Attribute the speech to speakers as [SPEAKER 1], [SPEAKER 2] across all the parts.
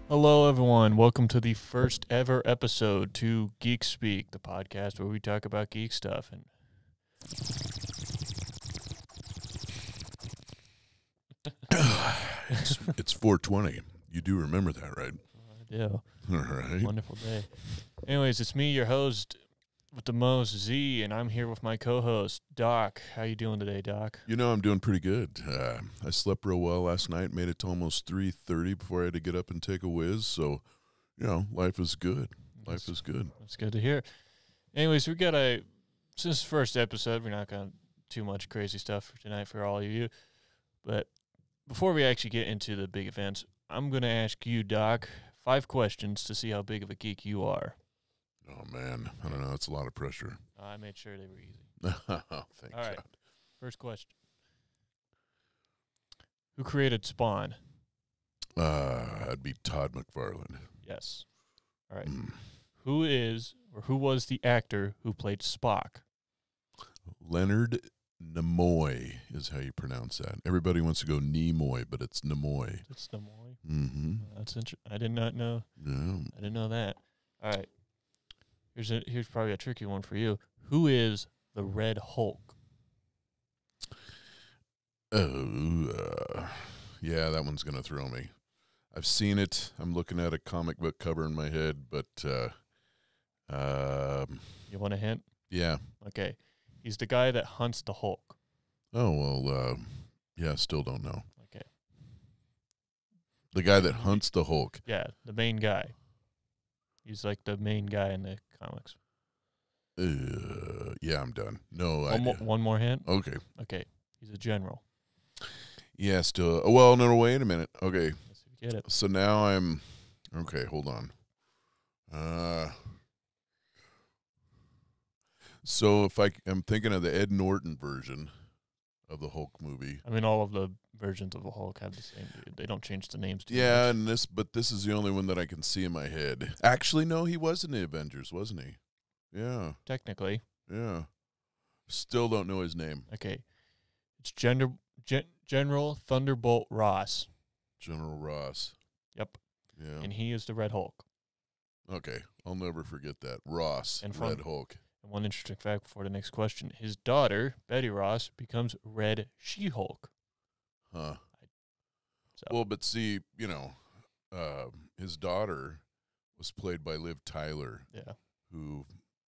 [SPEAKER 1] Hello, everyone. Welcome to the first ever episode to Geek Speak, the podcast where we talk about geek stuff. And
[SPEAKER 2] It's 420. You do remember that, right?
[SPEAKER 1] I do.
[SPEAKER 2] All right.
[SPEAKER 1] Wonderful day. Anyways, it's me, your host with the most, Z, and I'm here with my co-host, Doc. How you doing today, Doc?
[SPEAKER 2] You know, I'm doing pretty good. I slept real well last night, made it to almost 3:30 before I had to get up and take a whiz. So, you know, life is good. Life is good.
[SPEAKER 1] That's good to hear. Anyways, since the first episode, we're not going to too much crazy stuff for tonight for all of you. But before we actually get into the big events, I'm going to ask you, Doc, 5 questions to see how big of a geek you are.
[SPEAKER 2] Oh, man. I don't know. That's a lot of pressure.
[SPEAKER 1] I made sure they were easy.
[SPEAKER 2] Thank
[SPEAKER 1] All right.
[SPEAKER 2] God.
[SPEAKER 1] First question. Who created Spawn?
[SPEAKER 2] I'd be Todd McFarlane.
[SPEAKER 1] Yes. All right. Who was the actor who played Spock?
[SPEAKER 2] Leonard Nimoy is how you pronounce that. Everybody wants to go Nimoy, but it's Nimoy.
[SPEAKER 1] It's Nimoy.
[SPEAKER 2] Mm-hmm.
[SPEAKER 1] That's interesting. I did not know.
[SPEAKER 2] Yeah.
[SPEAKER 1] I didn't know that. All right. Here's probably a tricky one for you. Who is the Red Hulk?
[SPEAKER 2] Oh, yeah, that one's going to throw me. I've seen it. I'm looking at a comic book cover in my head, but
[SPEAKER 1] You want a hint?
[SPEAKER 2] yeah.
[SPEAKER 1] Okay. He's the guy that hunts the Hulk.
[SPEAKER 2] Oh, well, yeah, still don't know.
[SPEAKER 1] Okay.
[SPEAKER 2] The guy that hunts the Hulk.
[SPEAKER 1] Yeah, the main guy. He's like the main guy in the comics.
[SPEAKER 2] Yeah, I'm done. No idea.
[SPEAKER 1] One more hint?
[SPEAKER 2] Okay.
[SPEAKER 1] Okay. He's a general.
[SPEAKER 2] Yeah, still. Well, no, wait a minute. Okay.
[SPEAKER 1] Let's see if you get it.
[SPEAKER 2] So now I'm. Okay, hold on. So if I'm thinking of the Ed Norton version of the Hulk movie.
[SPEAKER 1] I mean, all of the versions of the Hulk have the same dude. They don't change the names too
[SPEAKER 2] Yeah,
[SPEAKER 1] much.
[SPEAKER 2] but this is the only one that I can see in my head. Actually, no, he was in the Avengers, wasn't he? Yeah,
[SPEAKER 1] Technically.
[SPEAKER 2] yeah. Still don't know his name.
[SPEAKER 1] Okay. It's General Thunderbolt Ross.
[SPEAKER 2] General Ross.
[SPEAKER 1] Yep.
[SPEAKER 2] Yeah.
[SPEAKER 1] And he is the Red Hulk.
[SPEAKER 2] Okay, I'll never forget that. Ross,
[SPEAKER 1] And
[SPEAKER 2] Red Hulk.
[SPEAKER 1] And one interesting fact before the next question. His daughter, Betty Ross, becomes Red She-Hulk.
[SPEAKER 2] Huh.
[SPEAKER 1] So,
[SPEAKER 2] Well, but see, you know, his daughter was played by Liv Tyler,
[SPEAKER 1] yeah.
[SPEAKER 2] who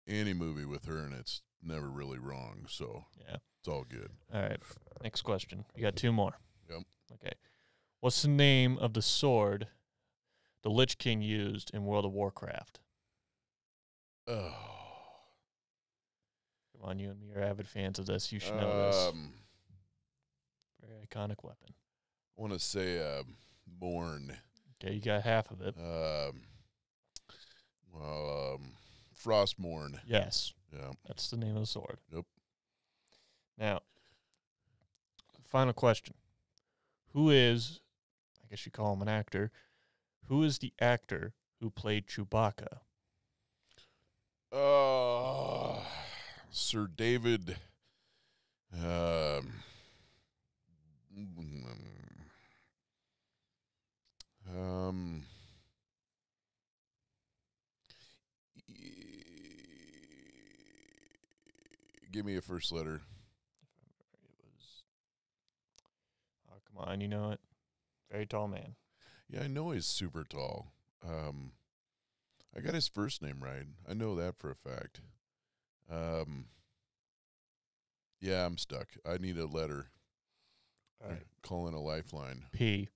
[SPEAKER 2] any movie with her in it's never really wrong, so
[SPEAKER 1] Yeah.
[SPEAKER 2] it's all good.
[SPEAKER 1] All right. Next question. You got 2 more.
[SPEAKER 2] Yep.
[SPEAKER 1] Okay. What's the name of the sword the Lich King used in World of Warcraft?
[SPEAKER 2] Oh.
[SPEAKER 1] Come on, you and me are avid fans of this. You should know this. Very iconic weapon.
[SPEAKER 2] I want to say Morn.
[SPEAKER 1] Okay, you got half of it.
[SPEAKER 2] Frostmourne.
[SPEAKER 1] Yes.
[SPEAKER 2] Yeah.
[SPEAKER 1] That's the name of the sword.
[SPEAKER 2] Yep.
[SPEAKER 1] Now, final question. Who is, I guess you call him an actor, who is the actor who played Chewbacca?
[SPEAKER 2] Sir David. Give me a first letter.
[SPEAKER 1] It was, oh, come on, you know it. Very tall man.
[SPEAKER 2] Yeah, I know he's super tall. I got his first name right. I know that for a fact. Yeah, I'm stuck. I need a letter.
[SPEAKER 1] All right.
[SPEAKER 2] Call in a lifeline.
[SPEAKER 1] P.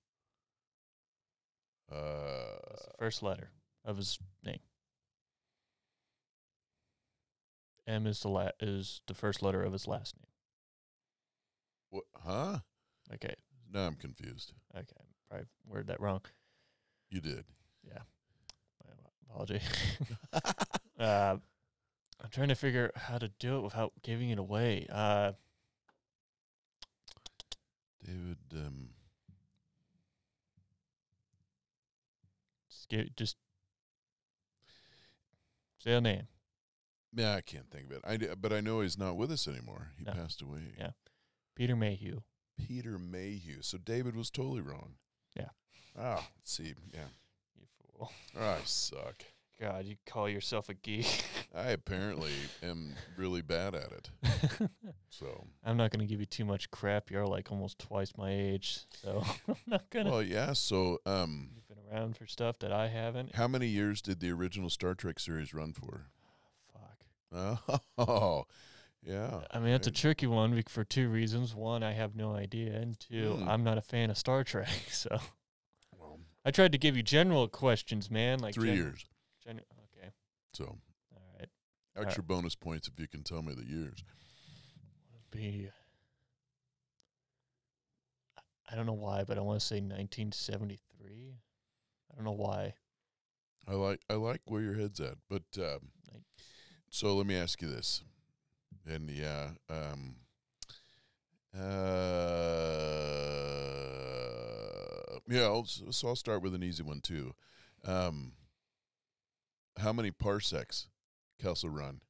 [SPEAKER 1] That's the first letter of his name. M is the first letter of his last name.
[SPEAKER 2] What? Huh?
[SPEAKER 1] Okay.
[SPEAKER 2] Now I'm confused.
[SPEAKER 1] Okay. Probably worded that wrong.
[SPEAKER 2] You did.
[SPEAKER 1] Yeah. My apology. I'm trying to figure how to do it without giving it away.
[SPEAKER 2] David.
[SPEAKER 1] Just say a name.
[SPEAKER 2] Yeah, I can't think of it. But I know he's not with us anymore. He
[SPEAKER 1] No.
[SPEAKER 2] passed away.
[SPEAKER 1] Yeah. Peter Mayhew.
[SPEAKER 2] Peter Mayhew. So David was totally wrong.
[SPEAKER 1] Yeah.
[SPEAKER 2] Ah, let's see. Yeah.
[SPEAKER 1] people.
[SPEAKER 2] I suck.
[SPEAKER 1] God, you call yourself a geek.
[SPEAKER 2] I apparently am really bad at it. So
[SPEAKER 1] I'm not going to give you too much crap. You're like almost twice my age, so I'm not going to.
[SPEAKER 2] Well, yeah, so
[SPEAKER 1] You've been around for stuff that I haven't.
[SPEAKER 2] how many years did the original Star Trek series run for?
[SPEAKER 1] Fuck.
[SPEAKER 2] Oh, yeah.
[SPEAKER 1] I mean, it's a tricky one for two reasons. One, I have no idea, and two, I'm not a fan of Star Trek, so.
[SPEAKER 2] Well,
[SPEAKER 1] I tried to give you general questions, man. Like
[SPEAKER 2] 3 years.
[SPEAKER 1] Okay.
[SPEAKER 2] So
[SPEAKER 1] All right.
[SPEAKER 2] extra bonus points if you can tell me the years.
[SPEAKER 1] I don't know why, but I want to say 1973. I don't know why.
[SPEAKER 2] I like where your head's at, but so let me ask you this, and so I'll start with an easy one too. How many parsecs Kessel Run?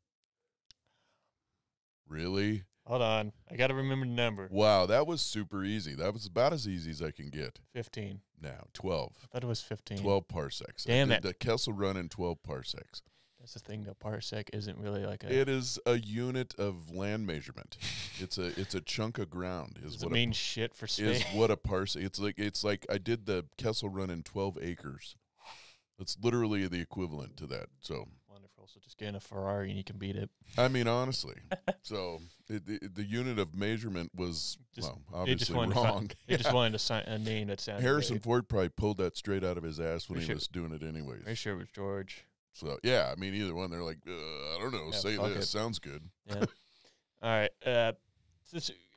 [SPEAKER 2] Really?
[SPEAKER 1] Hold on. I got to remember the number.
[SPEAKER 2] Wow, that was super easy. That was about as easy as I can get.
[SPEAKER 1] 15.
[SPEAKER 2] Now, 12.
[SPEAKER 1] I thought it was 15.
[SPEAKER 2] 12 parsecs.
[SPEAKER 1] Damn it.
[SPEAKER 2] The Kessel Run in 12 parsecs.
[SPEAKER 1] That's the thing, though. Parsec isn't really like a...
[SPEAKER 2] It is a unit of land measurement. It's a chunk of ground.
[SPEAKER 1] Does it mean shit for space?
[SPEAKER 2] Is what a parsec. It's like I did the Kessel Run in 12 acres. It's literally the equivalent to that. So
[SPEAKER 1] wonderful. So just get in a Ferrari and you can beat it.
[SPEAKER 2] I mean, honestly. So the unit of measurement was obviously wrong.
[SPEAKER 1] They just wanted to sign a name that sounded
[SPEAKER 2] Harrison
[SPEAKER 1] great.
[SPEAKER 2] Ford probably pulled that straight out of his ass when he was doing it anyways.
[SPEAKER 1] Pretty sure it was George.
[SPEAKER 2] So, yeah, I mean, either one. They're like, I don't know, say this. Sounds good.
[SPEAKER 1] Yeah. All right.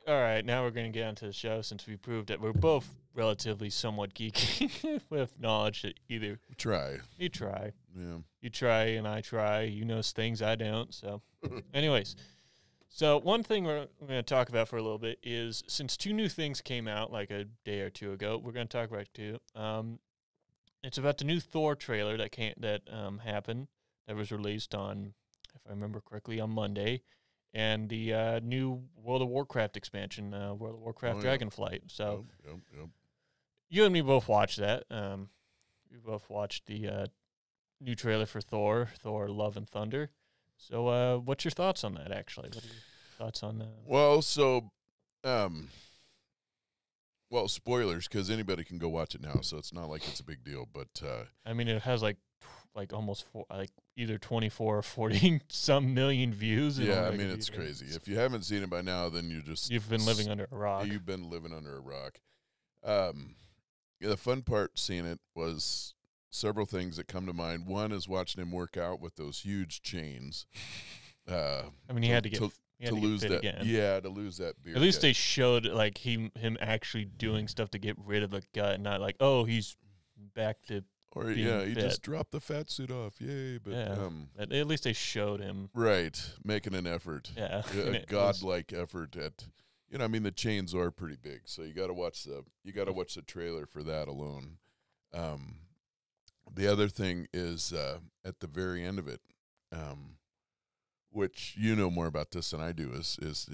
[SPEAKER 1] All right, now we're going to get onto the show since we proved that we're both relatively somewhat geeky with knowledge that either...
[SPEAKER 2] Try.
[SPEAKER 1] You try.
[SPEAKER 2] Yeah.
[SPEAKER 1] You try and I try. You know things I don't. So, anyways. So, one thing we're going to talk about for a little bit is since two new things came out like a day or two ago, we're going to talk about two. It's about the new Thor trailer that happened, that was released on, if I remember correctly, on Monday, and the new World of Warcraft expansion, World of Warcraft Dragonflight. So,
[SPEAKER 2] Yep.
[SPEAKER 1] You and me both watched that. We both watched the new trailer for Thor Love and Thunder. So, what's your thoughts on that, actually? What are your thoughts on that?
[SPEAKER 2] Well, so, spoilers, because anybody can go watch it now, so it's not like it's a big deal. But
[SPEAKER 1] I mean, it has like almost either 24 or 40 some million views.
[SPEAKER 2] Yeah, I mean, it's crazy. If you haven't seen it by now, then you've
[SPEAKER 1] been living under a rock.
[SPEAKER 2] You've been living under a rock. The fun part seeing it was several things that come to mind. One is watching him work out with those huge chains.
[SPEAKER 1] I mean, he had to lose
[SPEAKER 2] that
[SPEAKER 1] again.
[SPEAKER 2] Yeah, to lose that beard.
[SPEAKER 1] At least they showed like him actually doing stuff to get rid of the gut, not like, oh, he's back to
[SPEAKER 2] he just dropped the fat suit off. Yay, but
[SPEAKER 1] at least they showed him
[SPEAKER 2] making an effort.
[SPEAKER 1] Yeah.
[SPEAKER 2] A godlike effort at I mean the chains are pretty big, so you got to watch the trailer for that alone. The other thing is at the very end of it, which you know more about this than I do, is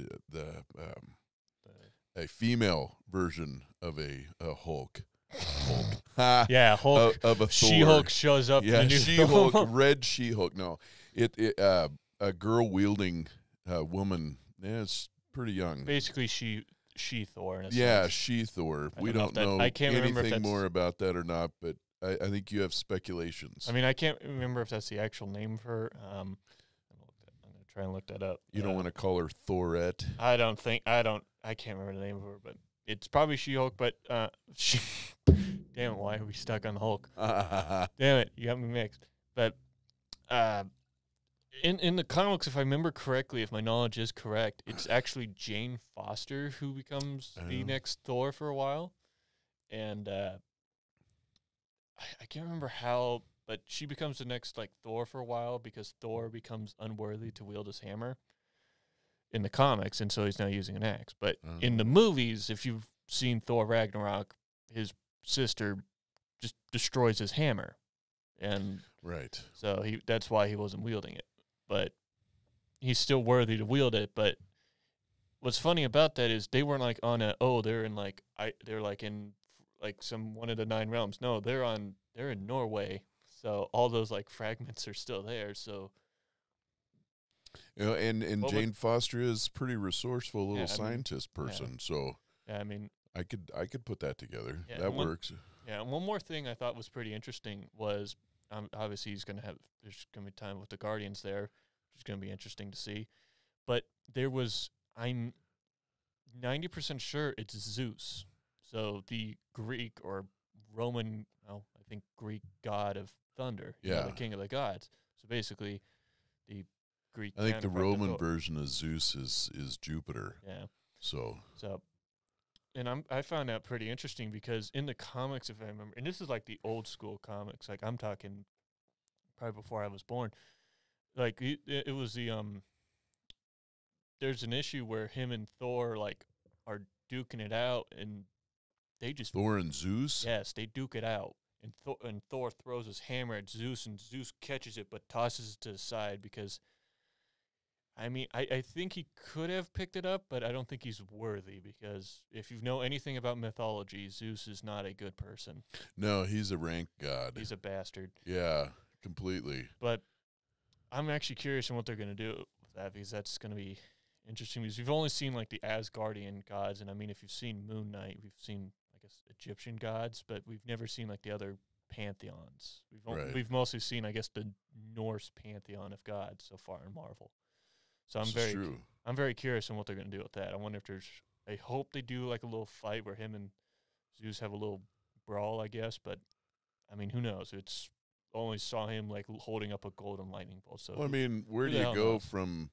[SPEAKER 2] a female version of a Hulk.
[SPEAKER 1] Yeah, Hulk
[SPEAKER 2] of a Thor.
[SPEAKER 1] She-Hulk shows up.
[SPEAKER 2] Yeah,
[SPEAKER 1] in the new
[SPEAKER 2] She-Hulk,
[SPEAKER 1] film.
[SPEAKER 2] red She-Hulk. No, a girl wielding woman. Yeah, it's pretty young.
[SPEAKER 1] Basically, she Thor. In a
[SPEAKER 2] sense.
[SPEAKER 1] She
[SPEAKER 2] Thor. We don't know
[SPEAKER 1] I can't
[SPEAKER 2] anything more about that or not, but I think you have speculations.
[SPEAKER 1] I mean, I can't remember if that's the actual name for her. I'm gonna try and look that up.
[SPEAKER 2] You don't want to call her Thorette?
[SPEAKER 1] I can't remember the name of her, but it's probably She-Hulk. But damn it, why are we stuck on Hulk? Damn it, you got me mixed. But in the comics, if I remember correctly, if my knowledge is correct, it's actually Jane Foster who becomes the next Thor for a while, and I can't remember how, but she becomes the next Thor for a while because Thor becomes unworthy to wield his hammer in the comics, and so he's now using an axe. But in the movies, if you've seen Thor Ragnarok, his sister just destroys his hammer, and so that's why he wasn't wielding it. But he's still worthy to wield it. But what's funny about that is they weren't on they're in they're in some one of the 9 realms. No, they're in Norway. So all those like fragments are still there. So
[SPEAKER 2] and
[SPEAKER 1] What
[SPEAKER 2] Jane Foster is pretty resourceful little
[SPEAKER 1] Yeah, I mean,
[SPEAKER 2] scientist person. So
[SPEAKER 1] yeah, I mean,
[SPEAKER 2] I could put that together.
[SPEAKER 1] Yeah,
[SPEAKER 2] That
[SPEAKER 1] and one-
[SPEAKER 2] works.
[SPEAKER 1] yeah. And one more thing I thought was pretty interesting was obviously there's gonna be time with the Guardians there, which is gonna be interesting to see. But I'm 90% sure it's Zeus. So the Greek or Roman, I think Greek god of thunder,
[SPEAKER 2] Yeah.
[SPEAKER 1] the king of the gods. So basically, the Greek.
[SPEAKER 2] I think the
[SPEAKER 1] counterpart to
[SPEAKER 2] Roman
[SPEAKER 1] Thor.
[SPEAKER 2] version of Zeus is Jupiter.
[SPEAKER 1] Yeah.
[SPEAKER 2] So
[SPEAKER 1] And I found that pretty interesting because in the comics, if I remember, and this is like the old school comics, like I'm talking probably before I was born. Like it was there's an issue where him and Thor like are duking it out, and they just
[SPEAKER 2] Thor and Zeus.
[SPEAKER 1] Yes, they duke it out, and Thor throws his hammer at Zeus, and Zeus catches it but tosses it to the side because, I mean, I think he could have picked it up, but I don't think he's worthy because if you know anything about mythology, Zeus is not a good person.
[SPEAKER 2] No, he's a rank god.
[SPEAKER 1] He's a bastard.
[SPEAKER 2] Yeah, completely.
[SPEAKER 1] But I'm actually curious on what they're going to do with that because that's going to be interesting because we've only seen like the Asgardian gods, and I mean, if you've seen Moon Knight, we've seen Egyptian gods, but we've never seen like the other pantheons. We've mostly seen, I guess, the Norse pantheon of gods so far in Marvel. So I'm very curious on what they're going to do with that. I wonder if I hope they do like a little fight where him and Zeus have a little brawl, I guess. But I mean, who knows? It's only saw him like holding up a golden lightning bolt. So
[SPEAKER 2] Well, I mean, where do you go from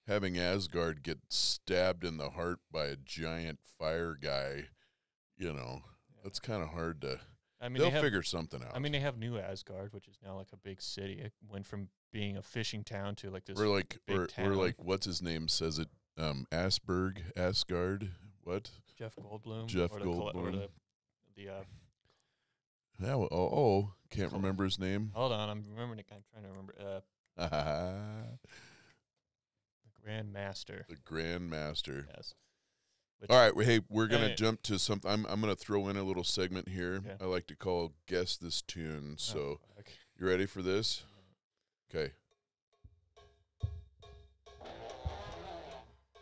[SPEAKER 2] having Asgard get stabbed in the heart by a giant fire guy? You know, that's kind of hard to. I mean, they'll figure something out.
[SPEAKER 1] I mean, they have New Asgard, which is now like a big city. It went from being a fishing town to like this. Big town.
[SPEAKER 2] Or like, what's his name says it? Asgard. What?
[SPEAKER 1] Jeff Goldblum.
[SPEAKER 2] Jeff
[SPEAKER 1] or
[SPEAKER 2] Goldblum.
[SPEAKER 1] Yeah.
[SPEAKER 2] Can't remember his name.
[SPEAKER 1] Hold on, I'm remembering it. I'm trying to remember. The Grand Master.
[SPEAKER 2] The Grand Master.
[SPEAKER 1] Yes.
[SPEAKER 2] All right, hey, we're gonna jump to something. I'm gonna throw in a little segment here.
[SPEAKER 1] Yeah.
[SPEAKER 2] I like to call "Guess This Tune." So, you ready for this? Okay.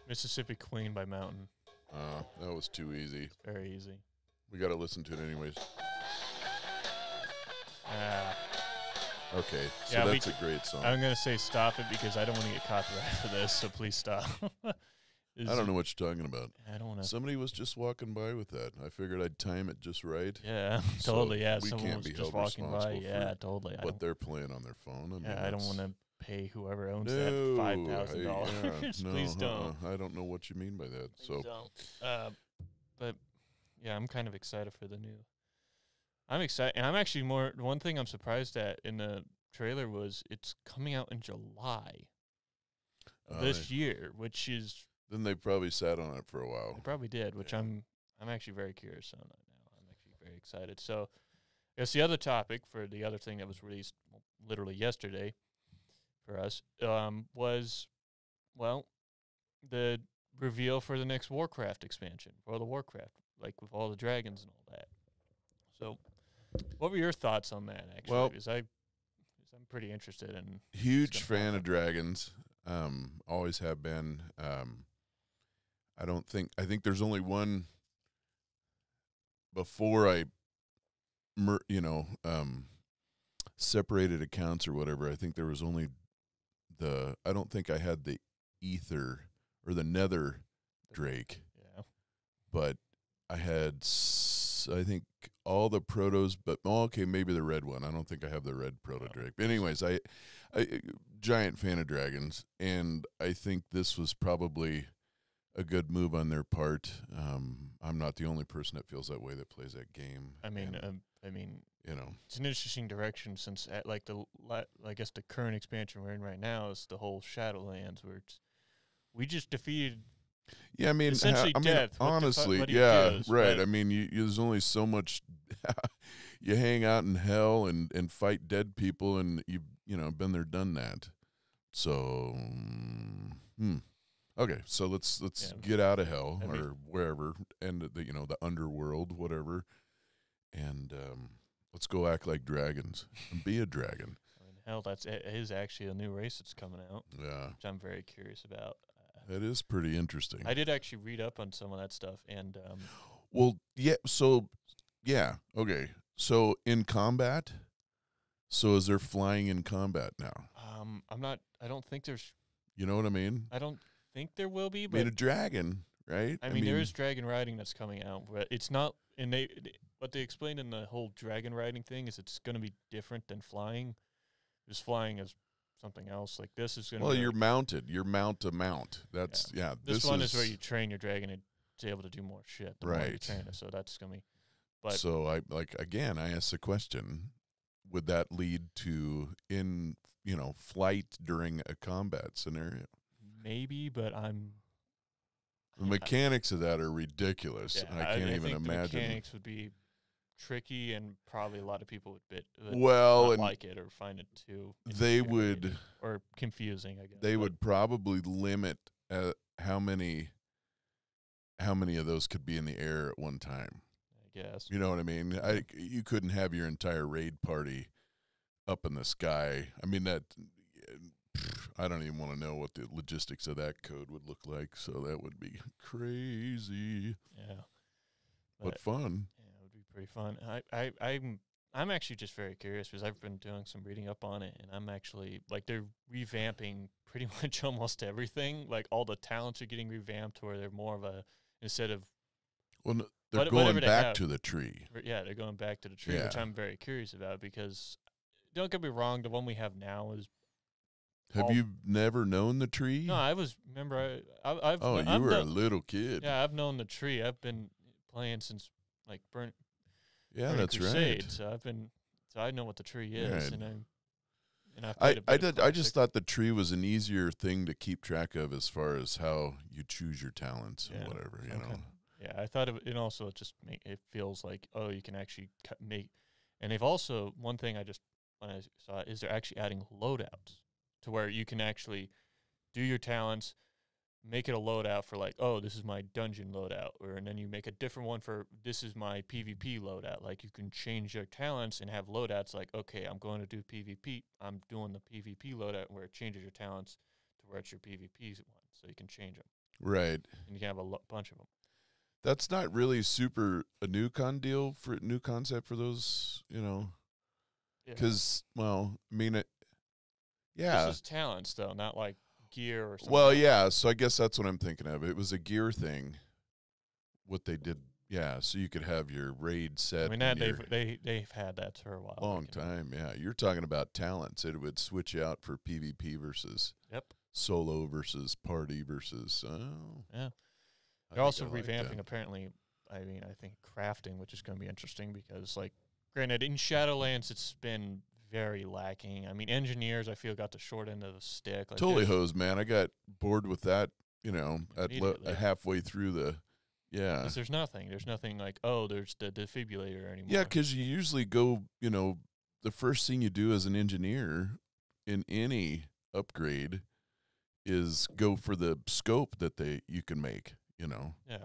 [SPEAKER 1] Mississippi Queen by Mountain.
[SPEAKER 2] That was too easy.
[SPEAKER 1] Very easy.
[SPEAKER 2] We got to listen to it anyways. Okay, so that's a great song.
[SPEAKER 1] I'm gonna say stop it because I don't want to get copyrighted for this. So please stop.
[SPEAKER 2] I don't know what you're talking about.
[SPEAKER 1] I don't want to.
[SPEAKER 2] Somebody was just walking by with that. I figured I'd time it just right.
[SPEAKER 1] Yeah, totally. Yeah,
[SPEAKER 2] we
[SPEAKER 1] someone
[SPEAKER 2] can't
[SPEAKER 1] was
[SPEAKER 2] be
[SPEAKER 1] just
[SPEAKER 2] held
[SPEAKER 1] walking by.
[SPEAKER 2] responsible
[SPEAKER 1] Yeah,
[SPEAKER 2] for
[SPEAKER 1] totally.
[SPEAKER 2] what they're playing on their phone. I mean,
[SPEAKER 1] I don't want to pay whoever owns
[SPEAKER 2] No,
[SPEAKER 1] that $5,000.
[SPEAKER 2] No,
[SPEAKER 1] Please don't.
[SPEAKER 2] I don't know what you mean by that.
[SPEAKER 1] Please don't. But yeah, I'm kind of excited for the new. I'm excited, and I'm actually more. One thing I'm surprised at in the trailer was it's coming out in July this year, which is.
[SPEAKER 2] Then they probably sat on it for a while.
[SPEAKER 1] They probably did, which I'm actually very curious on that now. I'm actually very excited. So, I guess the other topic for the other thing that was released literally yesterday for us was, well, the reveal for the next Warcraft expansion, World of Warcraft, like with all the dragons and all that. So, what were your thoughts on that, actually?
[SPEAKER 2] Well,
[SPEAKER 1] because I'm pretty interested in.
[SPEAKER 2] Huge fan of dragons. Always have been. I think there's only one before I, separated accounts or whatever. I think there was only I don't think I had the ether or the nether drake.
[SPEAKER 1] Yeah.
[SPEAKER 2] But I had, I think, all the protos, but maybe the red one. I don't think I have the red proto drake. But anyways, I giant fan of dragons, and I think this was probably a good move on their part. I'm not the only person that feels that way that plays that game.
[SPEAKER 1] I mean, it's an interesting direction since I guess the current expansion we're in right now is the whole Shadowlands, where we just defeated.
[SPEAKER 2] Yeah, I mean,
[SPEAKER 1] death.
[SPEAKER 2] Honestly, right. I mean, there's only so much. You hang out in hell and fight dead people, and you've been there, done that. So, okay, so let's get out of hell or wherever, and the underworld, whatever, and Let's go act like dragons and be a dragon.
[SPEAKER 1] I mean, hell, it is actually a new race that's coming out.
[SPEAKER 2] Yeah.
[SPEAKER 1] Which I'm very curious about.
[SPEAKER 2] That is pretty interesting.
[SPEAKER 1] I did actually read up on some of that stuff, and
[SPEAKER 2] well, yeah. So, yeah. Okay. So in combat, so is there flying in combat now?
[SPEAKER 1] I don't think there's.
[SPEAKER 2] You know what I mean?
[SPEAKER 1] I don't think there will be.
[SPEAKER 2] I
[SPEAKER 1] But
[SPEAKER 2] mean, a dragon, right?
[SPEAKER 1] I mean, there is dragon riding that's coming out, but it's not. And what they explained in the whole dragon riding thing is it's going to be different than flying. Just flying is something else. Like this is going to.
[SPEAKER 2] Well, you're mounted. You're mount to mount. That's
[SPEAKER 1] This one is where you train your dragon to be able to do more shit. The more you
[SPEAKER 2] right.
[SPEAKER 1] train it, so that's going to be. But
[SPEAKER 2] so I asked the question: would that lead to flight during a combat scenario?
[SPEAKER 1] Maybe, but
[SPEAKER 2] the mechanics of that are ridiculous.
[SPEAKER 1] Yeah,
[SPEAKER 2] I can't even
[SPEAKER 1] think
[SPEAKER 2] imagine.
[SPEAKER 1] The mechanics would be tricky, and probably a lot of people would
[SPEAKER 2] not
[SPEAKER 1] like it or find it too.
[SPEAKER 2] They would
[SPEAKER 1] or confusing. I guess
[SPEAKER 2] they would probably limit how many of those could be in the air at one time.
[SPEAKER 1] I guess.
[SPEAKER 2] You know what I mean? You couldn't have your entire raid party up in the sky. I mean that. I don't even want to know what the logistics of that code would look like. So that would be crazy.
[SPEAKER 1] Yeah,
[SPEAKER 2] but fun.
[SPEAKER 1] Yeah, it would be pretty fun. I'm actually just very curious because I've been doing some reading up on it, and I'm actually like they're revamping pretty much almost everything. Like all the talents are getting revamped, to where they're more of a instead of.
[SPEAKER 2] Well, no, they're going back to the tree.
[SPEAKER 1] Yeah, they're going back to the tree, which I'm very curious about because don't get me wrong, the one we have now is.
[SPEAKER 2] Have you never known the tree?
[SPEAKER 1] No, I was. Remember, I've.
[SPEAKER 2] Oh, you were a little kid.
[SPEAKER 1] Yeah, I've known the tree. I've been playing since like Burning.
[SPEAKER 2] Yeah, that's
[SPEAKER 1] Crusade,
[SPEAKER 2] right.
[SPEAKER 1] So I know what the tree is,
[SPEAKER 2] right.
[SPEAKER 1] and
[SPEAKER 2] I just thought the tree was an easier thing to keep track of as far as how you choose your talents and whatever. You know.
[SPEAKER 1] Yeah, I thought it also just it feels like you can actually make, and they've also one thing when I saw it, is they're actually adding loadouts. To where you can actually do your talents, make it a loadout for like, this is my dungeon loadout, and then you make a different one for this is my PvP loadout. Like you can change your talents and have loadouts. Like, okay, I'm going to do PvP. I'm doing the PvP loadout where it changes your talents to where it's your PvP one, so you can change them.
[SPEAKER 2] Right.
[SPEAKER 1] And you can have a bunch of them.
[SPEAKER 2] That's not really super a new concept for those, because well, I mean yeah.
[SPEAKER 1] This is talents, though, not like gear or something.
[SPEAKER 2] Well, yeah, so I guess that's what I'm thinking of. It was a gear thing, what they did. Yeah, so you could have your raid set.
[SPEAKER 1] I mean, they've had that for a while.
[SPEAKER 2] Long time, yeah. You're talking about talents. It would switch out for PvP versus solo versus party versus.
[SPEAKER 1] Yeah. They're also revamping, apparently, I think crafting, which is going to be interesting because, like, granted, in Shadowlands, it's been very lacking. I mean, engineers, I feel, got the short end of the stick. Like
[SPEAKER 2] totally hosed, man. I got bored with that, halfway through the,
[SPEAKER 1] Because there's nothing. There's nothing like, there's the defibrillator anymore.
[SPEAKER 2] Yeah, because you usually go, the first thing you do as an engineer in any upgrade is go for the scope that you can make,
[SPEAKER 1] Yeah.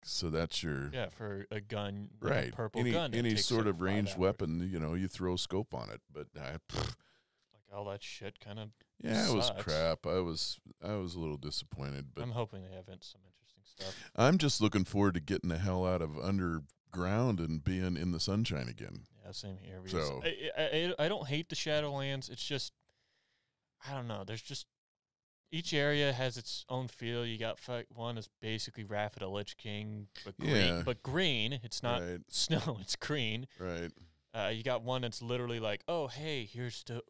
[SPEAKER 2] So that's your
[SPEAKER 1] for a gun,
[SPEAKER 2] right?
[SPEAKER 1] Like a purple
[SPEAKER 2] any
[SPEAKER 1] gun.
[SPEAKER 2] Any sort of ranged weapon, you throw a scope on it. But
[SPEAKER 1] like all that shit, kind of.
[SPEAKER 2] Yeah, it was crap. I was a little disappointed, but
[SPEAKER 1] I'm hoping they have some interesting stuff.
[SPEAKER 2] I'm just looking forward to getting the hell out of underground and being in the sunshine again.
[SPEAKER 1] Yeah, same here.
[SPEAKER 2] So
[SPEAKER 1] I don't hate the Shadowlands. It's just I don't know. There's just. Each area has its own feel. You got one is basically Wrath of the Lich King, but green.
[SPEAKER 2] Yeah.
[SPEAKER 1] But green. It's not snow. It's green.
[SPEAKER 2] Right.
[SPEAKER 1] You got one that's literally like, hey, here's the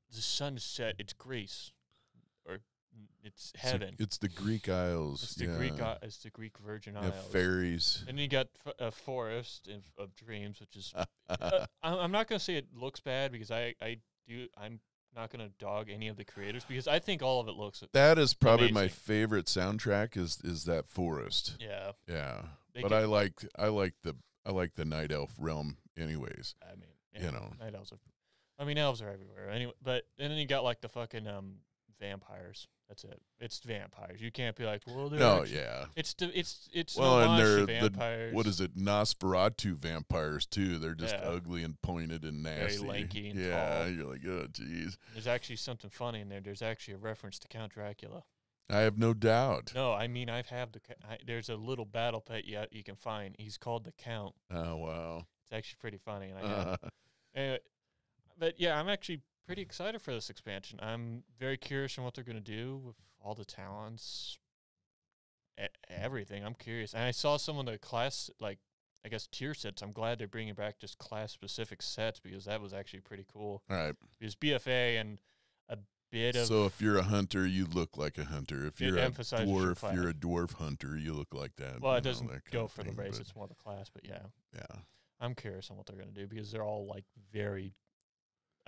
[SPEAKER 1] sunset. It's Greece, or it's heaven.
[SPEAKER 2] It's the Greek Isles.
[SPEAKER 1] It's the Greek. It's the Greek Virgin Isles.
[SPEAKER 2] Fairies.
[SPEAKER 1] And you got a forest of dreams, which is. I'm not gonna say it looks bad because I'm not going to dog any of the creators because I think all of it looks
[SPEAKER 2] that is probably
[SPEAKER 1] amazing.
[SPEAKER 2] My favorite soundtrack is that forest.
[SPEAKER 1] Yeah.
[SPEAKER 2] But I like the Night Elf realm anyways.
[SPEAKER 1] I mean,
[SPEAKER 2] Night
[SPEAKER 1] Elves elves are everywhere anyway, and then you got like the fucking vampires. That's it. It's vampires. You can't be like, well,
[SPEAKER 2] No,
[SPEAKER 1] actually,
[SPEAKER 2] yeah.
[SPEAKER 1] It's
[SPEAKER 2] Well,
[SPEAKER 1] an
[SPEAKER 2] and
[SPEAKER 1] homage to
[SPEAKER 2] they're
[SPEAKER 1] vampires.
[SPEAKER 2] what is it? Nosferatu vampires too. They're just
[SPEAKER 1] Yeah.
[SPEAKER 2] ugly and pointed and nasty.
[SPEAKER 1] Very lanky and
[SPEAKER 2] yeah,
[SPEAKER 1] tall.
[SPEAKER 2] you're like, oh, jeez.
[SPEAKER 1] There's actually something funny in there. There's actually a reference to Count Dracula.
[SPEAKER 2] I have no doubt.
[SPEAKER 1] No, I mean there's a little battle pet you can find. He's called the Count.
[SPEAKER 2] Oh wow.
[SPEAKER 1] It's actually pretty funny, and I have it. Anyway, but yeah, I'm actually pretty excited for this expansion. I'm very curious on what they're going to do with all the talents, everything. I'm curious. And I saw some of the class, like, I guess, tier sets. I'm glad they're bringing back just class-specific sets because that was actually pretty cool.
[SPEAKER 2] All right.
[SPEAKER 1] Because BFA and a bit of...
[SPEAKER 2] So if you're a hunter, you look like a hunter. If you're a
[SPEAKER 1] emphasizes
[SPEAKER 2] dwarf, you're a dwarf hunter. You look like that.
[SPEAKER 1] Well,
[SPEAKER 2] you
[SPEAKER 1] it
[SPEAKER 2] know,
[SPEAKER 1] doesn't
[SPEAKER 2] that kind
[SPEAKER 1] go
[SPEAKER 2] of
[SPEAKER 1] for the
[SPEAKER 2] thing,
[SPEAKER 1] race.
[SPEAKER 2] but
[SPEAKER 1] It's more the class, but yeah.
[SPEAKER 2] yeah.
[SPEAKER 1] I'm curious on what they're going to do because they're all, like, very...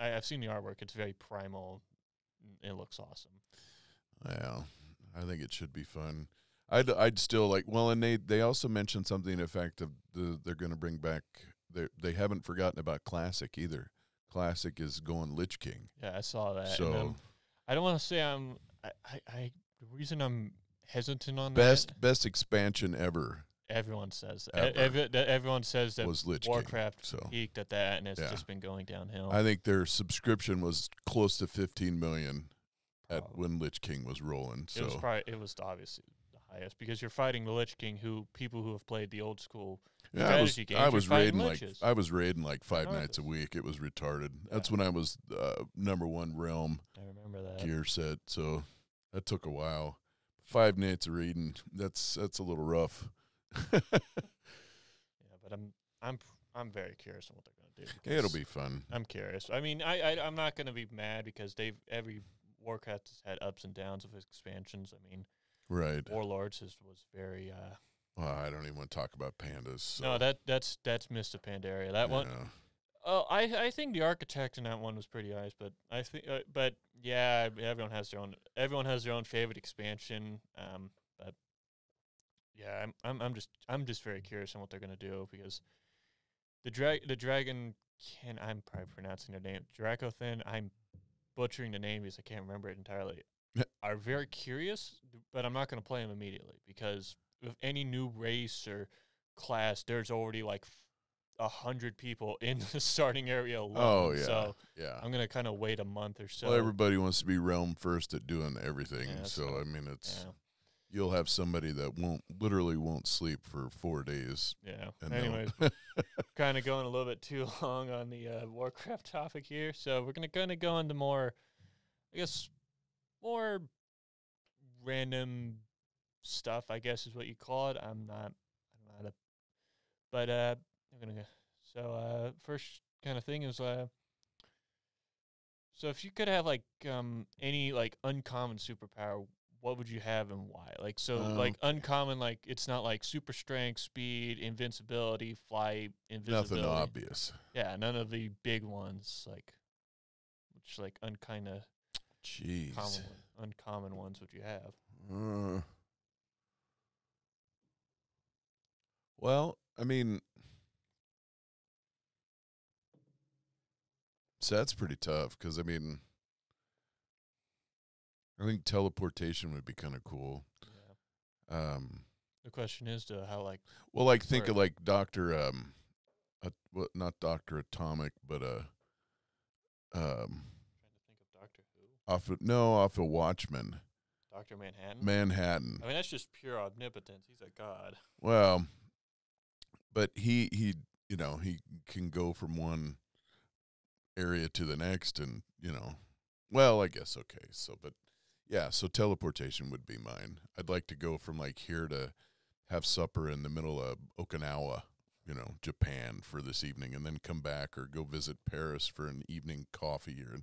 [SPEAKER 1] I've seen the artwork. It's very primal. It looks awesome.
[SPEAKER 2] Yeah, I think it should be fun. I'd still like. Well, and they also mentioned something in fact of they're going to bring back. They haven't forgotten about Classic either. Classic is going Lich King.
[SPEAKER 1] Yeah, I saw that.
[SPEAKER 2] So
[SPEAKER 1] and, I don't want to say the reason I'm hesitant on
[SPEAKER 2] best expansion ever.
[SPEAKER 1] Everyone says
[SPEAKER 2] Ever.
[SPEAKER 1] everyone says that
[SPEAKER 2] Was Lich
[SPEAKER 1] Warcraft
[SPEAKER 2] King, so.
[SPEAKER 1] peaked at that, and it's
[SPEAKER 2] Yeah.
[SPEAKER 1] just been going downhill.
[SPEAKER 2] I think their subscription was close to 15 million at
[SPEAKER 1] Probably.
[SPEAKER 2] when Lich King was rolling. So
[SPEAKER 1] It was obviously the highest because you're fighting the Lich King, people who have played the old school
[SPEAKER 2] yeah,
[SPEAKER 1] strategy games.
[SPEAKER 2] I was
[SPEAKER 1] you're fighting
[SPEAKER 2] raiding
[SPEAKER 1] liches.
[SPEAKER 2] I was raiding like 5
[SPEAKER 1] Regardless.
[SPEAKER 2] nights a week. It was retarded.
[SPEAKER 1] Yeah.
[SPEAKER 2] That's when I was #1 realm
[SPEAKER 1] I remember that.
[SPEAKER 2] gear set. So that took a while. 5 nights of reading. That's a little rough.
[SPEAKER 1] Yeah, but I'm very curious on what they're going to do.
[SPEAKER 2] Yeah, it'll
[SPEAKER 1] because
[SPEAKER 2] be fun.
[SPEAKER 1] I'm curious. I mean, I'm not going to be mad because every Warcraft has had ups and downs of expansions. I mean,
[SPEAKER 2] Right.
[SPEAKER 1] Warlords was very.
[SPEAKER 2] Well, I don't even want to talk about pandas. So.
[SPEAKER 1] No, that's Mist of Pandaria. That one.
[SPEAKER 2] Yeah.
[SPEAKER 1] Oh, I think the architect in that one was pretty nice, but I think, but yeah, everyone has their own favorite expansion. But yeah, I'm just very curious on what they're gonna do because the dragon I'm probably pronouncing their name Dracothin. I'm butchering the name because I can't remember it entirely. Are very curious, but I'm not gonna play them immediately because with any new race or class, there's already like 100 people in the starting area alone.
[SPEAKER 2] Oh yeah.
[SPEAKER 1] So
[SPEAKER 2] yeah.
[SPEAKER 1] I'm gonna kind of wait a month or so.
[SPEAKER 2] Well, everybody wants to be realm first at doing everything.
[SPEAKER 1] Yeah,
[SPEAKER 2] so
[SPEAKER 1] so,
[SPEAKER 2] I mean, it's
[SPEAKER 1] yeah.
[SPEAKER 2] you'll have somebody that won't sleep for 4 days.
[SPEAKER 1] Yeah.
[SPEAKER 2] And
[SPEAKER 1] Anyways, kind of going a little bit too long on the Warcraft topic here, so we're gonna go into more, I guess, more random stuff. I guess is what you call it. I'm not a, but I'm gonna go. So first kind of thing is so if you could have like any like uncommon superpower, what would you have and why? Like like uncommon, like it's not like super strength, speed, invincibility, flight, invisibility.
[SPEAKER 2] Nothing obvious.
[SPEAKER 1] Yeah, none of the big ones like which like
[SPEAKER 2] Jeez.
[SPEAKER 1] uncommon ones would you have?
[SPEAKER 2] Well, I mean, so that's pretty tough because I mean, I think teleportation would be kind of cool.
[SPEAKER 1] Yeah. The question is to how like
[SPEAKER 2] well, like think of like Doctor not Doctor Atomic, but
[SPEAKER 1] trying to think of Doctor Who.
[SPEAKER 2] off of Watchmen.
[SPEAKER 1] Dr. Manhattan?
[SPEAKER 2] Manhattan.
[SPEAKER 1] I mean, that's just pure omnipotence. He's a god.
[SPEAKER 2] Well, but he you know, he can go from one area to the next and, you know, well, I guess okay. So, but yeah, so teleportation would be mine. I'd like to go from like here to have supper in the middle of Okinawa, you know, Japan for this evening and then come back or go visit Paris for an evening coffee or,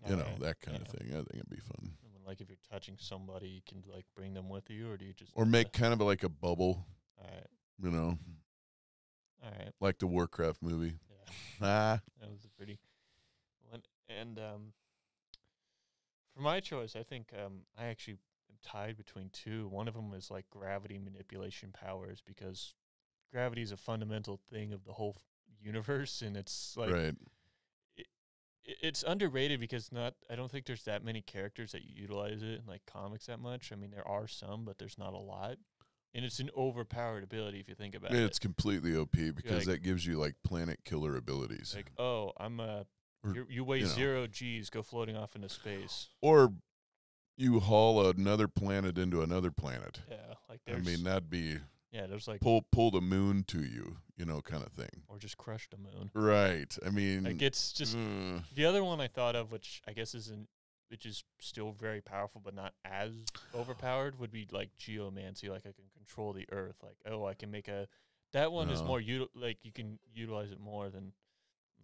[SPEAKER 2] you know, that kind of thing. I think it'd be fun.
[SPEAKER 1] Like if you're touching somebody, you can like bring them with you, or do you just
[SPEAKER 2] or make kind of like a bubble,
[SPEAKER 1] all right,
[SPEAKER 2] you know,
[SPEAKER 1] all right,
[SPEAKER 2] like the Warcraft movie.
[SPEAKER 1] Yeah, that was a pretty one. And for my choice, I think I actually am tied between two. One of them is like gravity manipulation powers because gravity is a fundamental thing of the whole universe, and it's like
[SPEAKER 2] Right.
[SPEAKER 1] it's underrated because I don't think there's that many characters that utilize it in like comics that much. I mean, there are some, but there's not a lot. And it's an overpowered ability if you think about it.
[SPEAKER 2] It's completely OP because
[SPEAKER 1] like,
[SPEAKER 2] that gives you like planet killer abilities.
[SPEAKER 1] Like, oh, you weigh 0 G's, go floating off into space.
[SPEAKER 2] Or you haul another planet into another planet.
[SPEAKER 1] Yeah, like
[SPEAKER 2] I mean, that'd be
[SPEAKER 1] there's like
[SPEAKER 2] pull the moon to you, kind of thing.
[SPEAKER 1] Or just crush the moon.
[SPEAKER 2] Right. I mean,
[SPEAKER 1] like it's just the other one I thought of, which I guess which is still very powerful but not as overpowered, would be like geomancy. Like I can control the earth. Like, oh, I can make that one is more like you can utilize it more than